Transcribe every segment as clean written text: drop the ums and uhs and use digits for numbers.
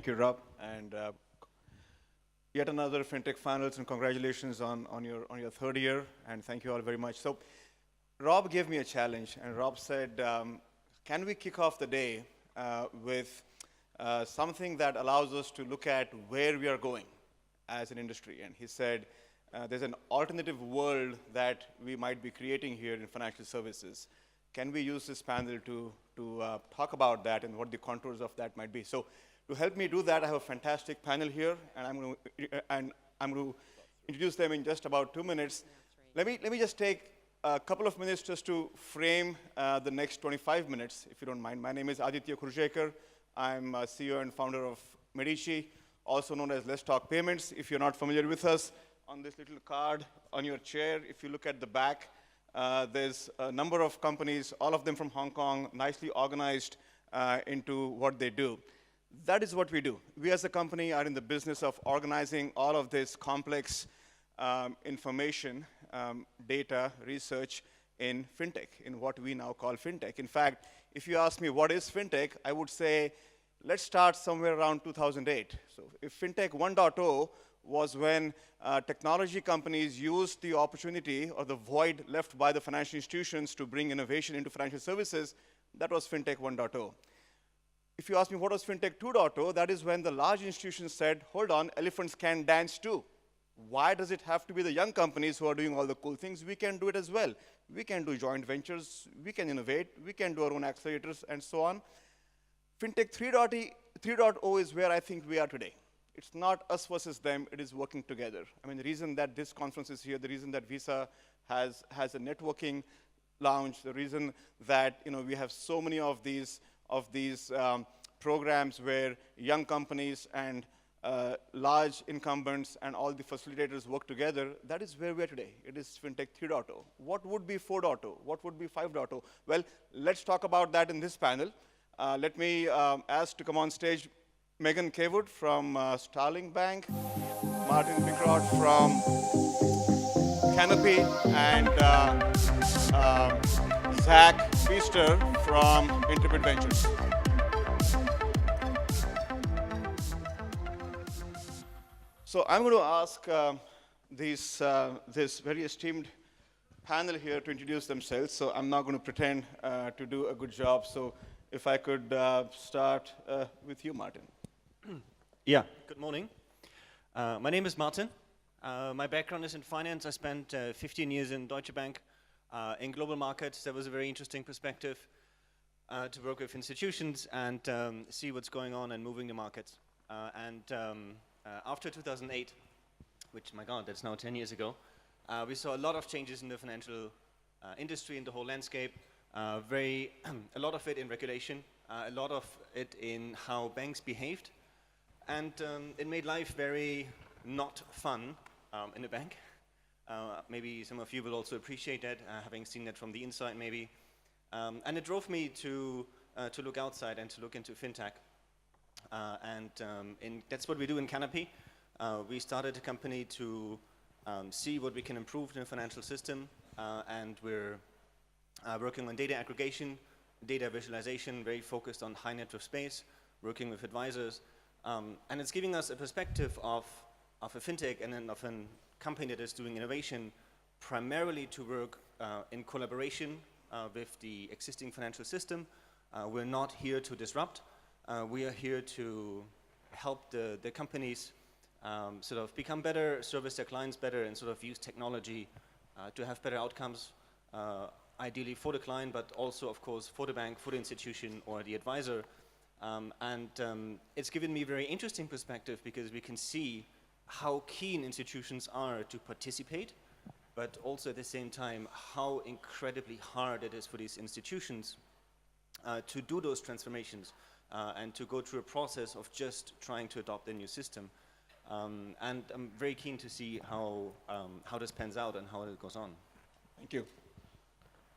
Thank you, Rob. And yet another FinTech Finals, and congratulations on your third year, and thank you all very much. So Rob gave me a challenge, and Rob said, can we kick off the day with something that allows us to look at where we are going as an industry? And he said, there's an alternative world that we might be creating here in financial services. Can we use this panel to talk about that and what the contours of that might be? So to help me do that, I have a fantastic panel here, and I'm going to introduce them in just about 2 minutes. Let me just take a couple of minutes just to frame the next 25 minutes, if you don't mind. My name is Aditya Khurjekar. I'm CEO and founder of Medici, also known as Let's Talk Payments. If you're not familiar with us, on this little card on your chair, if you look at the back, there's a number of companies, all of them from Hong Kong, nicely organized into what they do. That is what we do. We as a company are in the business of organizing all of this complex information, data, research in FinTech, in what we now call FinTech. In fact, if you ask me what is FinTech, I would say, let's start somewhere around 2008. So if FinTech 1.0 was when technology companies used the opportunity or the void left by the financial institutions to bring innovation into financial services, that was FinTech 1.0. If you ask me what was FinTech 2.0, that is when the large institutions said, hold on, elephants can dance too. Why does it have to be the young companies who are doing all the cool things? We can do it as well. We can do joint ventures, we can innovate, we can do our own accelerators, and so on. FinTech 3.0 is where I think we are today. It's not us versus them, it is working together. I mean, the reason that this conference is here, the reason that Visa has a networking lounge, the reason that we have so many of these programs where young companies and large incumbents and all the facilitators work together, that is where we are today. It is FinTech 3.0. What would be 4.0? What would be 5.0? Well, let's talk about that in this panel. Let me ask to come on stage Megan Caywood from Starling Bank, Martin Pickrodt from Canopy, and Zach Peister from Intrepid Ventures. So I'm going to ask this very esteemed panel here to introduce themselves. So I'm not going to pretend to do a good job. So if I could start with you, Martin. Yeah, good morning. My name is Martin. My background is in finance. I spent 15 years in Deutsche Bank in global markets. That was a very interesting perspective to work with institutions and see what's going on and moving the markets. After 2008, which, my God, that's now 10 years ago, we saw a lot of changes in the financial industry, in the whole landscape, a lot of it in regulation, a lot of it in how banks behaved, and it made life very not fun in a bank. Maybe some of you will also appreciate that, having seen that from the inside, maybe. And it drove me to look outside and to look into FinTech. That's what we do in Canopy. We started a company to see what we can improve in the financial system, and we're working on data aggregation, data visualization, very focused on high net worth space, working with advisors. And it's giving us a perspective of a FinTech and then of a company that is doing innovation primarily to work in collaboration with the existing financial system. We're not here to disrupt. We are here to help the companies sort of become better, service their clients better, and sort of use technology to have better outcomes, ideally for the client, but also, of course, for the bank, for the institution, or the advisor. It's given me a very interesting perspective because we can see how keen institutions are to participate, but also at the same time how incredibly hard it is for these institutions to do those transformations and to go through a process of just trying to adopt a new system. And I'm very keen to see how this pans out and how it goes on. Thank you.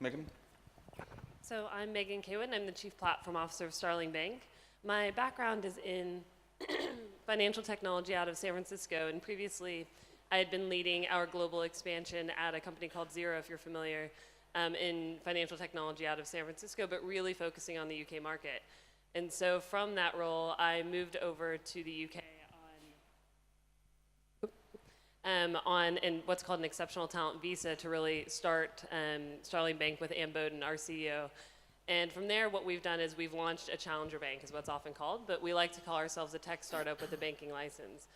Megan? So I'm Megan Caywood. I'm the Chief Platform Officer of Starling Bank. My background is in financial technology out of San Francisco, and previously I had been leading our global expansion at a company called Xero, if you're familiar, in financial technology out of San Francisco, but really focusing on the UK market. And so from that role, I moved over to the UK on what's called an exceptional talent visa to really start Starling Bank with Ann Bowden, our CEO. And from there, what we've done is we've launched a challenger bank, is what's often called, but we like to call ourselves a tech startup with a banking license.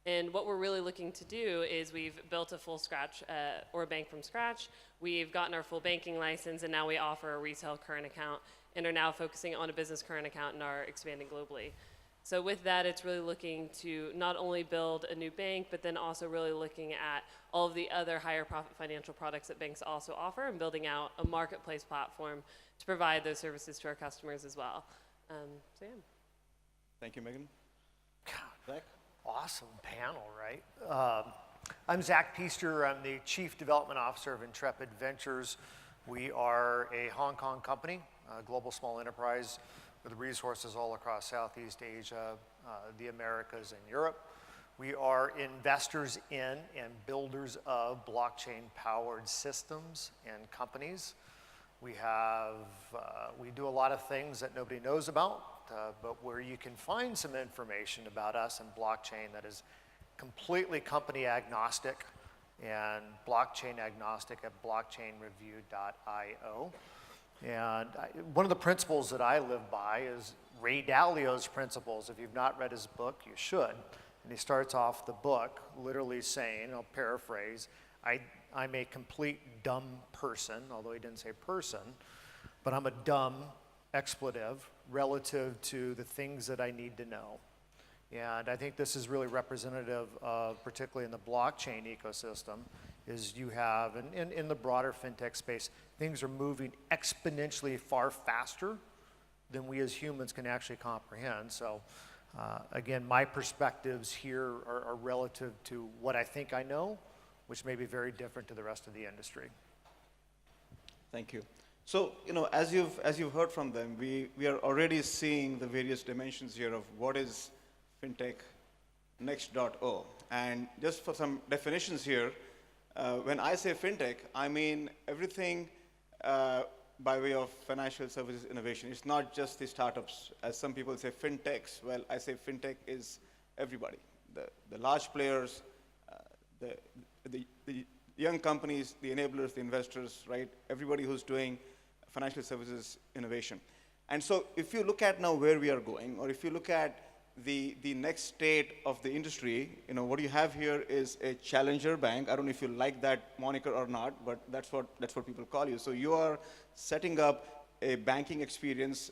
And what we're really looking to do is we've built a full scratch, or a bank from scratch. We've gotten our full banking license, and now we offer a retail current account and are now focusing on a business current account and are expanding globally. So with that, it's really looking to not only build a new bank, but then also really looking at all of the other higher profit financial products that banks also offer and building out a marketplace platform to provide those services to our customers as well. So yeah. Thank you, Megan. Zach? Awesome panel, right? I'm Zach Peister. I'm the Chief Development Officer of Intrepid Ventures. We are a Hong Kong company, a global small enterprise with resources all across Southeast Asia, the Americas, and Europe. We are investors in and builders of blockchain-powered systems and companies. We do a lot of things that nobody knows about, but where you can find some information about us and blockchain that is completely company agnostic and blockchain agnostic at blockchainreview.io. And one of the principles that I live by is Ray Dalio's principles. If you've not read his book, you should. And he starts off the book literally saying, I'll paraphrase, I'm a complete dumb person, although he didn't say person, but I'm a dumb expletive relative to the things that I need to know. And I think this is really representative of, particularly in the blockchain ecosystem, is you have, and in the broader fintech space, things are moving exponentially far faster than we as humans can actually comprehend. So again, my perspectives here are relative to what I think I know, which may be very different to the rest of the industry. Thank you. So, as you've heard from them, we are already seeing the various dimensions here of what is Fintech Next.0. And just for some definitions here, when I say Fintech, I mean everything by way of financial services innovation. It's not just the startups. As some people say Fintechs, well, I say Fintech is everybody. The large players, the young companies, the enablers, the investors, right? Everybody who's doing financial services innovation. And so if you look at now where we are going, or if you look at the next state of the industry, what you have here is a challenger bank. I don't know if you like that moniker or not, but that's what people call you. So you are setting up a banking experience,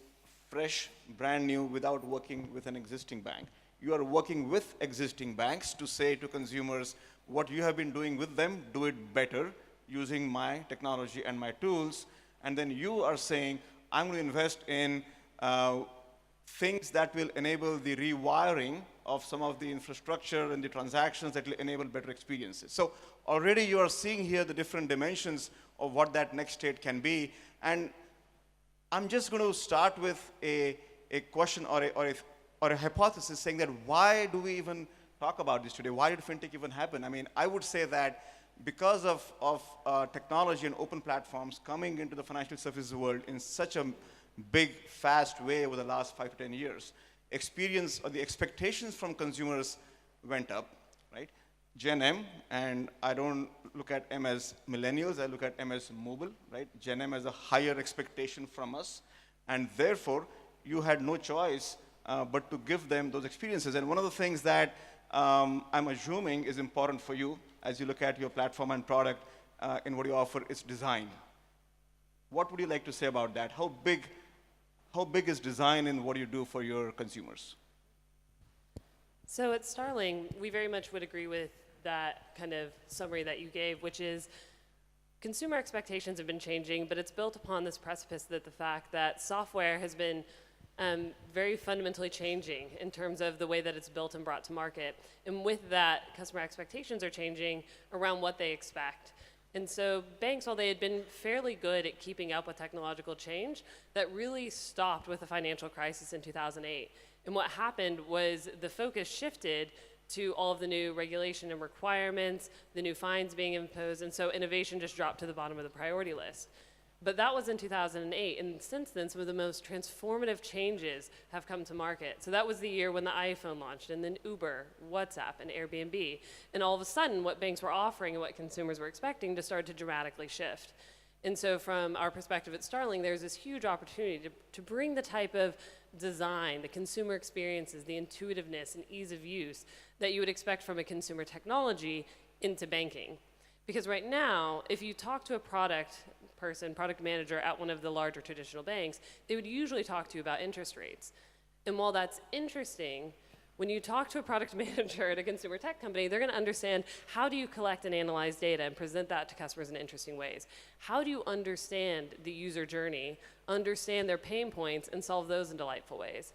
fresh, brand new, without working with an existing bank. You are working with existing banks to say to consumers, what you have been doing with them, do it better using my technology and my tools. And then you are saying, I'm going to invest in things that will enable the rewiring of some of the infrastructure and the transactions that will enable better experiences. So already you are seeing here the different dimensions of what that next state can be. And I'm just going to start with a question or a hypothesis saying that why do we even talk about this today? Why did fintech even happen? I mean, I would say that because of technology and open platforms coming into the financial services world in such a big, fast way over the last 5 to 10 years, experience or the expectations from consumers went up, right? Gen M, and I don't look at M as millennials, I look at M as mobile, right? Gen M has a higher expectation from us, and therefore, you had no choice but to give them those experiences. And one of the things that I'm assuming is important for you as you look at your platform and product in what you offer is design. What would you like to say about that? How big is design in what you do for your consumers? So at Starling, we very much would agree with that kind of summary that you gave, which is consumer expectations have been changing, but it's built upon this precipice that the fact that software has been very fundamentally changing in terms of the way that it's built and brought to market. And with that, customer expectations are changing around what they expect. And so banks, while they had been fairly good at keeping up with technological change, that really stopped with the financial crisis in 2008. And what happened was the focus shifted to all of the new regulation and requirements, the new fines being imposed, and so innovation just dropped to the bottom of the priority list. But that was in 2008, and since then, some of the most transformative changes have come to market. So that was the year when the iPhone launched, and then Uber, WhatsApp, and Airbnb. And all of a sudden, what banks were offering and what consumers were expecting just started to dramatically shift. And so from our perspective at Starling, there's this huge opportunity to bring the type of design, the consumer experiences, the intuitiveness and ease of use that you would expect from a consumer technology into banking. Because right now, if you talk to a product manager at one of the larger traditional banks, they would usually talk to you about interest rates. And while that's interesting, when you talk to a product manager at a consumer tech company, they're going to understand how do you collect and analyze data and present that to customers in interesting ways? How do you understand the user journey, understand their pain points, and solve those in delightful ways?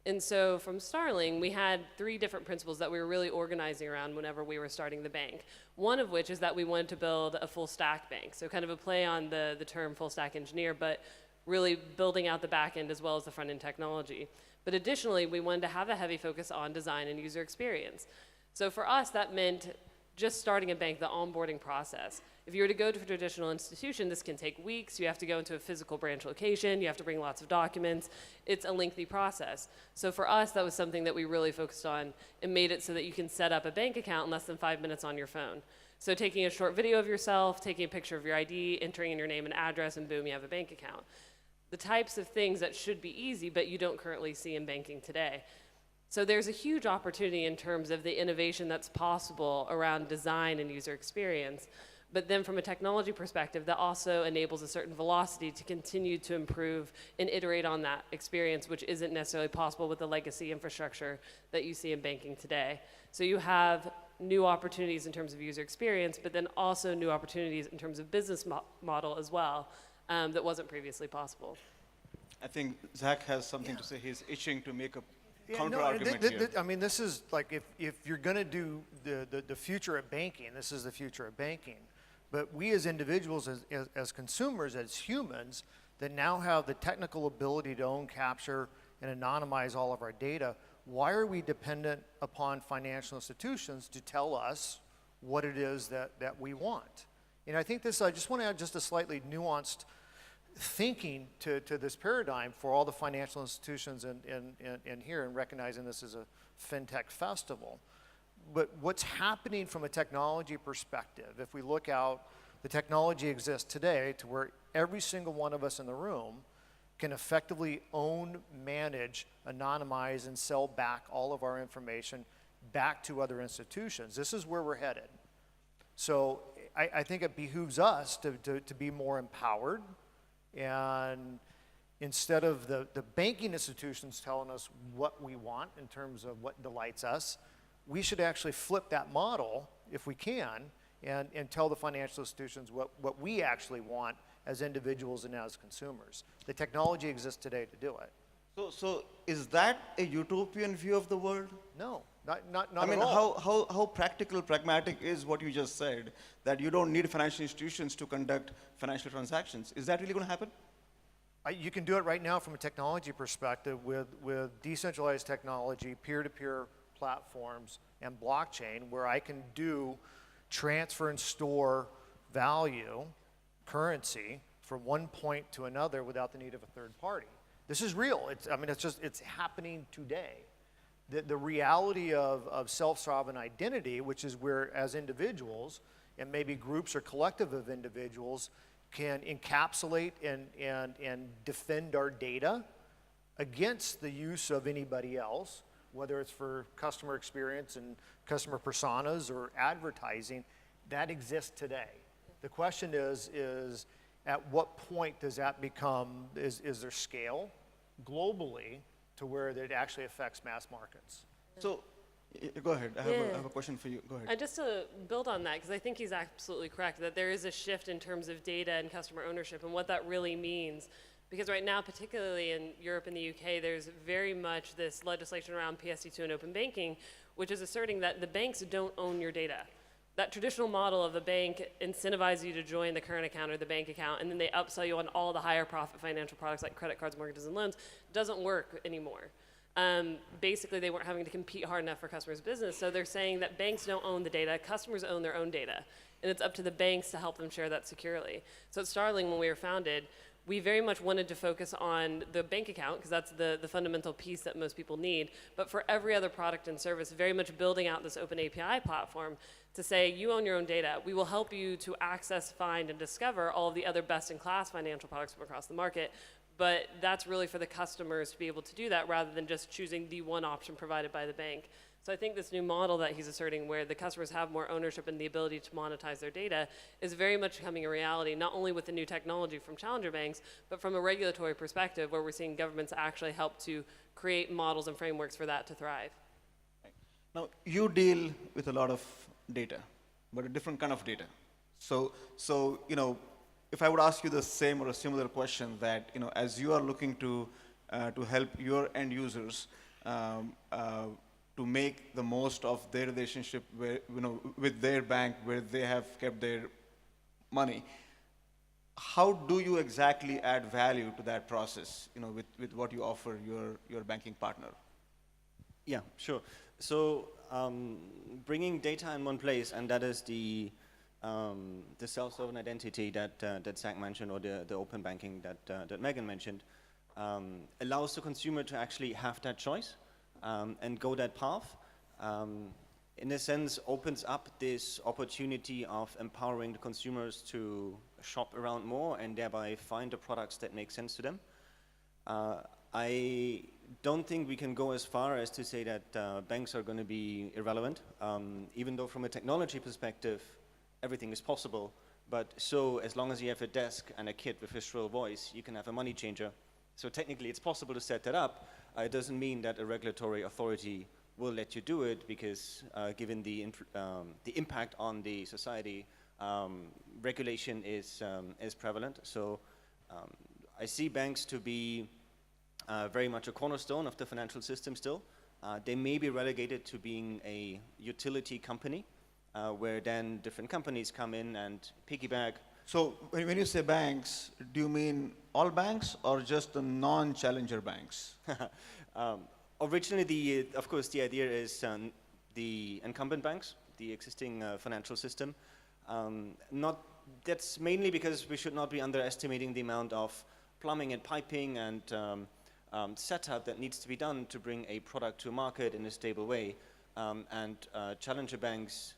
And so from Starling, we had 3 different principles that we were really organizing around whenever we were starting the bank. One of which is that we wanted to build a full stack bank. So kind of a play on the term full stack engineer, but really building out the back end as well as the front end technology. But additionally, we wanted to have a heavy focus on design and user experience. So for us, that meant just starting a bank, the onboarding process. If you were to go to a traditional institution, this can take weeks. You have to go into a physical branch location. You have to bring lots of documents. It's a lengthy process. So for us, that was something that we really focused on and made it so that you can set up a bank account in less than 5 minutes on your phone. So taking a short video of yourself, taking a picture of your ID, entering in your name and address, and boom, you have a bank account. The types of things that should be easy, but you don't currently see in banking today. So there's a huge opportunity in terms of the innovation that's possible around design and user experience. But then from a technology perspective, that also enables a certain velocity to continue to improve and iterate on that experience, which isn't necessarily possible with the legacy infrastructure that you see in banking today. So you have new opportunities in terms of user experience, but then also new opportunities in terms of business model as well, that wasn't previously possible. I think Zach has something to say. He's itching to make a counter argument here. I mean, this is like if you're going to do the future of banking, this is the future of banking. But we as individuals, as consumers, as humans, that now have the technical ability to own, capture, and anonymize all of our data, why are we dependent upon financial institutions to tell us what it is that we want? And I think this, I just want to add just a slightly nuanced thinking to this paradigm for all the financial institutions in here, and recognizing this is a FinTech festival. But what's happening from a technology perspective, if we look out, the technology exists today to where every single one of us in the room can effectively own, manage, anonymize, and sell back all of our information back to other institutions. This is where we're headed. So I think it behooves us to be more empowered, and instead of the banking institutions telling us what we want in terms of what delights us, we should actually flip that model, if we can, and tell the financial institutions what we actually want as individuals and as consumers. The technology exists today to do it. So is that a utopian view of the world? No, not I mean, at all. how practical, pragmatic is what you just said, that you don't need financial institutions to conduct financial transactions? Is that really going to happen? You can do it right now from a technology perspective with decentralized technology, peer-to-peer platforms, and blockchain, where I can do transfer and store value, currency, from one point to another without the need of a third party. This is real. It's happening today. The reality of self-sovereign identity, which is where, as individuals, and maybe groups or collective of individuals, can encapsulate and defend our data against the use of anybody else, whether it's for customer experience and customer personas or advertising, that exists today. The question is at what point does that become, is there scale globally to where it actually affects mass markets? So, go ahead. I have a question for you. Go ahead. Just to build on that, because I think he's absolutely correct, that there is a shift in terms of data and customer ownership and what that really means. Because right now, particularly in Europe and the UK, there's very much this legislation around PSD2 and open banking, which is asserting that the banks don't own your data. That traditional model of the bank incentivizes you to join the current account or the bank account, and then they upsell you on all the higher profit financial products like credit cards, mortgages, and loans, doesn't work anymore. Basically, they weren't having to compete hard enough for customers' business, so they're saying that banks don't own the data, customers own their own data. and it's up to the banks to help them share that securely. So at Starling, when we were founded, we very much wanted to focus on the bank account, because that's the fundamental piece that most people need, but for every other product and service, very much building out this open API platform to say, you own your own data. We will help you to access, find, and discover all of the other best-in-class financial products from across the market, but that's really for the customers to be able to do that rather than just choosing the one option provided by the bank. So I think this new model that he's asserting, where the customers have more ownership and the ability to monetize their data, is very much becoming a reality, not only with the new technology from challenger banks, but from a regulatory perspective, where we're seeing governments actually help to create models and frameworks for that to thrive. Now, you deal with a lot of data, but a different kind of data. So if I would ask you the same or a similar question, that as you are looking to help your end users to make the most of their relationship with their bank, where they have kept their money, how do you exactly add value to that process, with what you offer your banking partner? Yeah, sure. So bringing data in one place, and that is the self-sovereign identity that Zach mentioned, or the open banking that Megan mentioned, allows the consumer to actually have that choice and go that path. In a sense, opens up this opportunity of empowering the consumers to shop around more and thereby find the products that make sense to them. I don't think we can go as far as to say that banks are going to be irrelevant, even though from a technology perspective, everything is possible. But so as long as you have a desk and a kid with a shrill voice, you can have a money changer. So technically, it's possible to set that up. It doesn't mean that a regulatory authority will let you do it, because given the impact on the society, regulation is prevalent. So I see banks to be very much a cornerstone of the financial system still. They may be relegated to being a utility company, where then different companies come in and piggyback. So when you say banks, do you mean all banks or just the non-challenger banks? Originally, of course, the idea is the incumbent banks, the existing financial system. That's mainly because we should not be underestimating the amount of plumbing and piping and setup that needs to be done to bring a product to market in a stable way. And challenger banks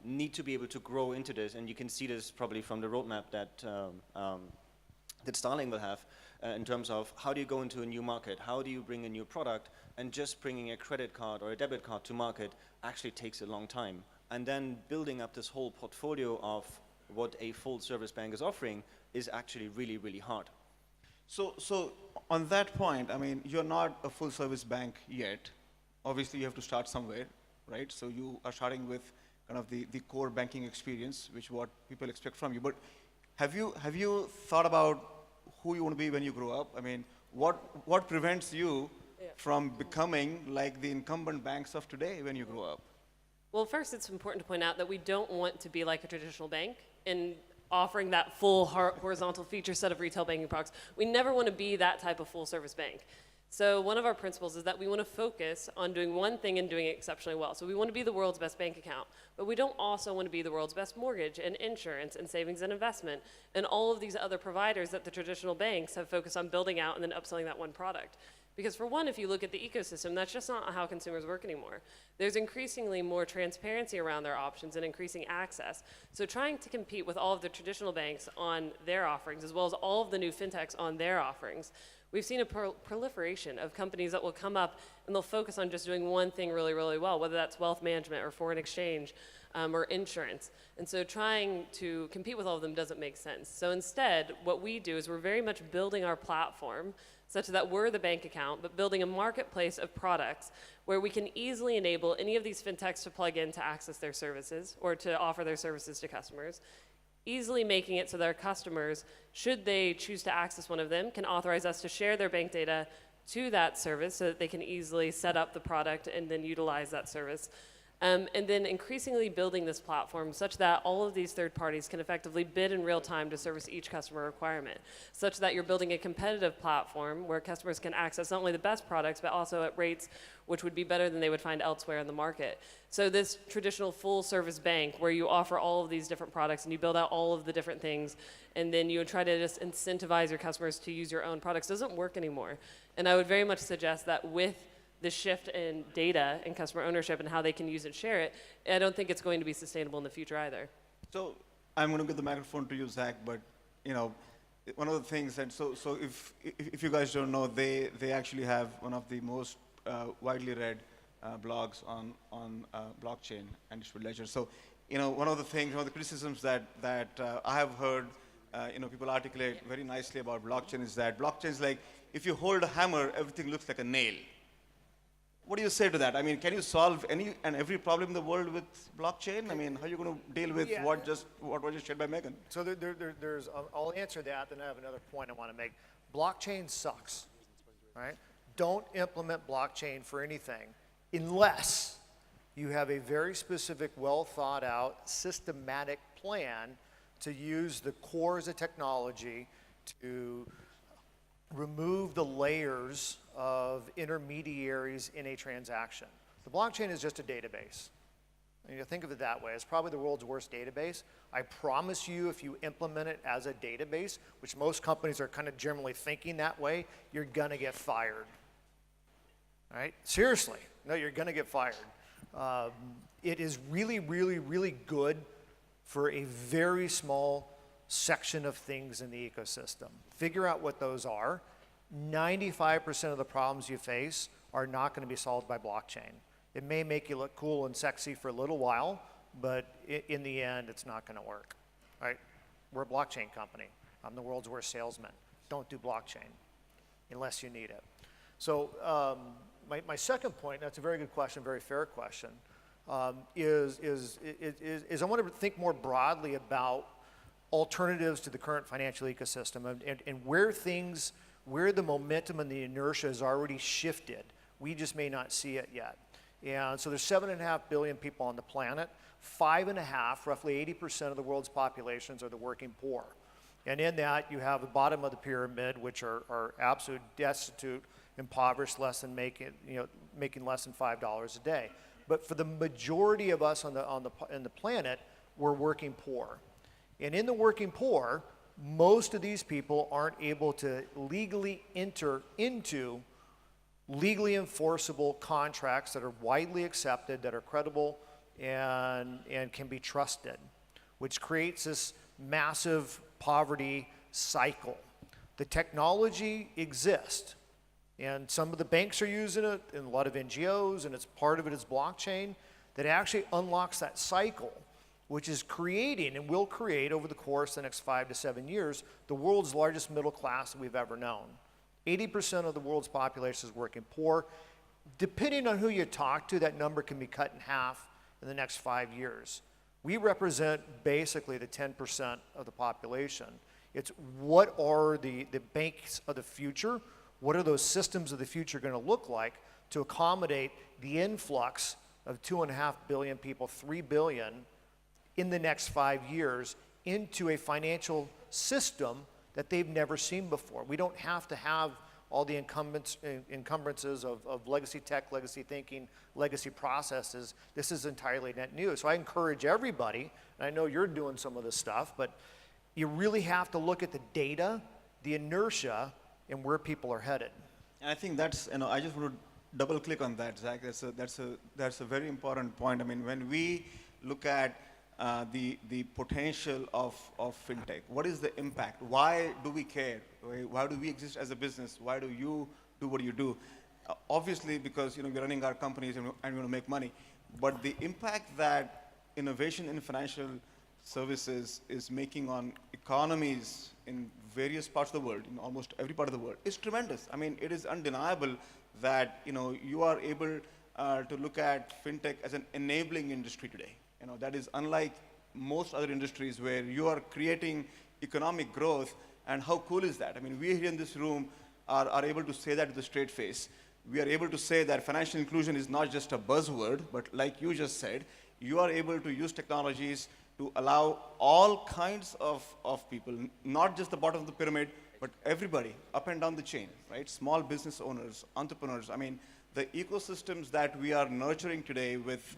need to be able to grow into this, and you can see this probably from the roadmap that Starling will have in terms of how do you go into a new market, how do you bring a new product, and just bringing a credit card or a debit card to market actually takes a long time. And then building up this whole portfolio of what a full service bank is offering is actually really, really hard. So on that point, I mean, you're not a full service bank yet. Obviously, you have to start somewhere, right? So you are starting with kind of the core banking experience, which what people expect from you. But have you thought about who you want to be when you grow up? I mean, what prevents you from becoming like the incumbent banks of today when you grow up? Well, first, it's important to point out that we don't want to be like a traditional bank in offering that full horizontal feature set of retail banking products. We never want to be that type of full service bank. So one of our principles is that we want to focus on doing one thing and doing it exceptionally well. So we want to be the world's best bank account, but we don't also want to be the world's best mortgage and insurance and savings and investment and all of these other providers that the traditional banks have focused on building out and then upselling that one product. Because for one, if you look at the ecosystem, that's just not how consumers work anymore. There's increasingly more transparency around their options and increasing access. So trying to compete with all of the traditional banks on their offerings, as well as all of the new fintechs on their offerings, we've seen a proliferation of companies that will come up and they'll focus on just doing one thing really, really well, whether that's wealth management or foreign exchange or insurance. And so trying to compete with all of them doesn't make sense. So instead, what we do is we're very much building our platform such that we're the bank account, but building a marketplace of products where we can easily enable any of these fintechs to plug in to access their services or to offer their services to customers, easily making it so that our customers, should they choose to access one of them, can authorize us to share their bank data to that service so that they can easily set up the product and then utilize that service. And then increasingly building this platform such that all of these third parties can effectively bid in real time to service each customer requirement, such that you're building a competitive platform where customers can access not only the best products, but also at rates which would be better than they would find elsewhere in the market. So this traditional full service bank where you offer all of these different products and you build out all of the different things, and then you try to just incentivize your customers to use your own products doesn't work anymore. And I would very much suggest that with the shift in data and customer ownership and how they can use and share it, I don't think it's going to be sustainable in the future either. So I'm going to give the microphone to you, Zach, but one of the things that, so if you guys don't know, they actually have one of the most widely read blogs on blockchain and distributed ledger. So, one of the things, one of the criticisms that I have heard, people articulate very nicely about blockchain is that blockchain is like, if you hold a hammer, everything looks like a nail. What do you say to that? I mean, can you solve any and every problem in the world with blockchain? I mean, how are you going to deal with what was just shared by Megan? So there's, I'll answer that, then I have another point I want to make. Blockchain sucks, right? Don't implement blockchain for anything unless you have a very specific, well thought out, systematic plan to use the cores of technology to remove the layers of intermediaries in a transaction. The blockchain is just a database. And you think of it that way. It's probably the world's worst database. I promise you, if you implement it as a database, which most companies are kind of generally thinking that way, you're gonna get fired. All right? Seriously, no, you're gonna get fired. It is really, really, really good for a very small section of things in the ecosystem. Figure out what those are. 95% of the problems you face are not going to be solved by blockchain. It may make you look cool and sexy for a little while, but in the end, it's not going to work. Right? We're a blockchain company. I'm the world's worst salesman. Don't do blockchain unless you need it. So my second point, that's a very good question, very fair question, is I want to think more broadly about alternatives to the current financial ecosystem and where the momentum and the inertia has already shifted. We just may not see it yet. And so there's 7.5 billion people on the planet. 5.5, roughly 80% of the world's populations are the working poor. And in that, you have the bottom of the pyramid, which are absolute destitute, impoverished, making less than $5 a day. But for the majority of us on the planet, we're working poor. And in the working poor, most of these people aren't able to legally enter into legally enforceable contracts that are widely accepted, that are credible, and can be trusted, which creates this massive poverty cycle. The technology exists, and some of the banks are using it, and a lot of NGOs, and part of it is blockchain, that actually unlocks that cycle, which is creating and will create over the course of the next 5 to 7 years the world's largest middle class that we've ever known. 80% of the world's population is working poor. Depending on who you talk to, that number can be cut in half in the next 5 years. We represent basically the 10% of the population. It's what are the banks of the future? What are those systems of the future going to look like to accommodate the influx of 2.5 billion people, 3 billion, in the next 5 years into a financial system that they've never seen before. We don't have to have all the encumbrances of legacy tech, legacy thinking, legacy processes. This is entirely net new. So I encourage everybody, and I know you're doing some of this stuff, but you really have to look at the data, the inertia, and where people are headed. And I think that's, I just want to double click on that, Zach. That's a very important point. I mean, when we look at the potential of fintech. What is the impact? Why do we care? Why do we exist as a business? Why do you do what you do? Obviously, because we're running our companies and we want to make money. But the impact that innovation in financial services is making on economies in various parts of the world, in almost every part of the world, is tremendous. I mean, it is undeniable that you are able to look at fintech as an enabling industry today. That is unlike most other industries where you are creating economic growth. And how cool is that? I mean, we here in this room are able to say that with a straight face, we are able to say that financial inclusion is not just a buzzword, but like you just said, you are able to use technologies to allow all kinds of people, not just the bottom of the pyramid, but everybody up and down the chain, right? Small business owners, entrepreneurs. I mean, the ecosystems that we are nurturing today with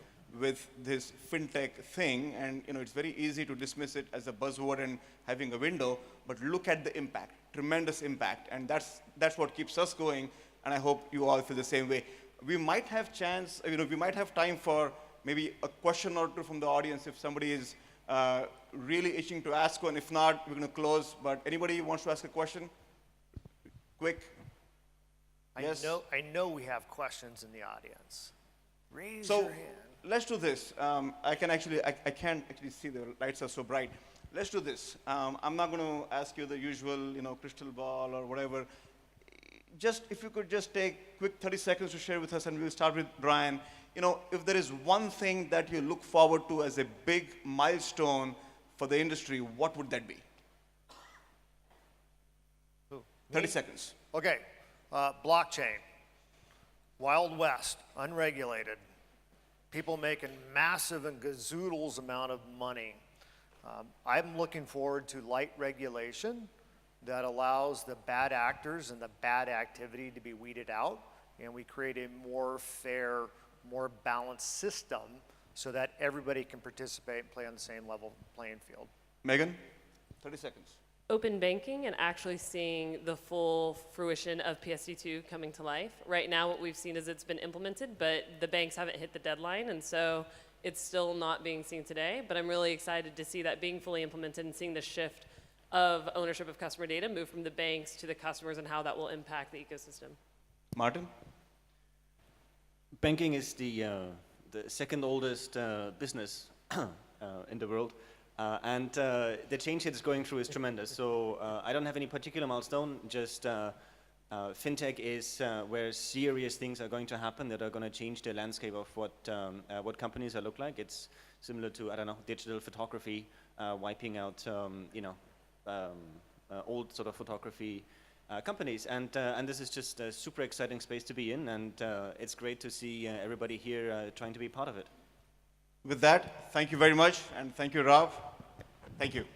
this fintech thing, and it's very easy to dismiss it as a buzzword and having a window, but look at the impact, tremendous impact, and that's what keeps us going, and I hope you all feel the same way. We might have chance, we might have time for maybe a question or two from the audience if somebody is really itching to ask one. If not, we're going to close, but anybody wants to ask a question? Quick. Yes? I know we have questions in the audience. Raise So your hand. let's do this. I can't actually see, the lights are so bright. Let's do this. I'm not going to ask you the usual, crystal ball or whatever. Just if you could just take quick 30 seconds to share with us, and we'll start with Brian. If there is one thing that you look forward to as a big milestone for the industry, what would that be? 30 seconds. Okay, blockchain, Wild West, unregulated, people making massive and gazoodles amount of money. I'm looking forward to light regulation that allows the bad actors and the bad activity to be weeded out, and we create a more fair, more balanced system so that everybody can participate and play on the same level playing field. Megan, 30 seconds. Open banking and actually seeing the full fruition of PSD2 coming to life. Right now, what we've seen is it's been implemented, but the banks haven't hit the deadline, and so it's still not being seen today. But I'm really excited to see that being fully implemented and seeing the shift of ownership of customer data move from the banks to the customers and how that will impact the ecosystem. Martin? Banking is the second oldest business in the world. And the change that it's going through is tremendous. So I don't have any particular milestone, just Fintech is where serious things are going to happen that are going to change the landscape of what companies look like. It's similar to, I don't know, digital photography, wiping out, old sort of photography companies. And this is just a super exciting space to be in, and it's great to see everybody here trying to be part of it. With that, thank you very much, and thank you, Rob. Thank you.